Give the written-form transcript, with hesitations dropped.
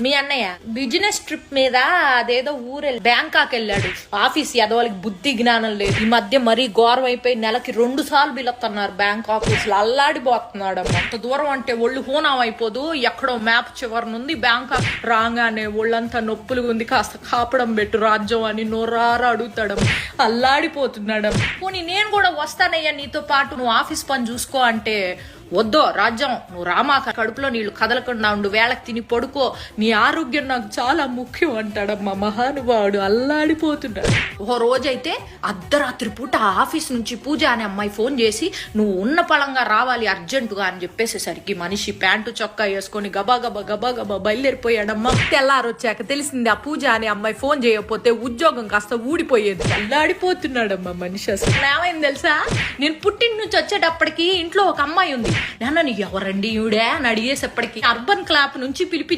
మీ అన్నయ్య business trip మీద అదేదో బ్యాంకాక్ వెళ్ళాడు. ఆఫీస్ ఎదవాళ్ళకి బుద్ధి జ్ఞానం లేదు. ఈ మధ్య మరీ ఘోరం అయిపోయి నెలకి 2 సార్లు పిలుస్తున్నారు బ్యాంక్ ఆఫీస్ లో. అల్లాడిపోతున్నాడు. అంత దూరం అంటే ఒళ్ళు హూనం అయిపోదు. ఎక్కడో మ్యాప్ చివరనుంది బ్యాంకాక్. రాగానే ఒళ్ళంతా నొప్పులు ఉంది, కాస్త కాపడం పెట్టు రాజ్యం అని నోరారా అడుగుతాడు. అల్లాడిపోతున్నాడు. పోనీ నేను కూడా వస్తానయ్యా నీతో పాటు, నువ్వు ఆఫీస్ పని చూసుకో అంటే, వద్దో రాజ్యం నువ్వు రామాక, కడుపులో నీళ్లు కదలకుండా ఉండు, వేళకి తిని పడుకో, నీ ఆరోగ్యం నాకు చాలా ముఖ్యం అంటాడమ్మా మహానుభావుడు. అల్లాడిపోతున్నాడు. ఓ రోజైతే అర్ధరాత్రి పూట ఆఫీస్ నుంచి పూజ అనే అమ్మాయి ఫోన్ చేసి నువ్వు ఉన్న పళంగా రావాలి అర్జెంటుగా అని చెప్పేసేసరికి మనిషి ప్యాంటు చొక్కా వేసుకొని గబా గబా బయలుదేరిపోయాడమ్మా. తెల్లారొచ్చాక తెలిసింది ఆ పూజ అనే అమ్మాయి ఫోన్ చేయకపోతే ఉద్యోగం కాస్త ఊడిపోయేది. అల్లాడిపోతున్నాడమ్మా మనిషి. అసలు ఏమైంది తెలుసా, నేను పుట్టిన నుంచి వచ్చేటప్పటికి ఇంట్లో ఒక అమ్మాయి ఉంది. నాన్న నీ ఎవరండి ఈవిడే అని అడిగేసేప్పటికి అర్బన్ క్లాప్ నుంచి పిలిపించి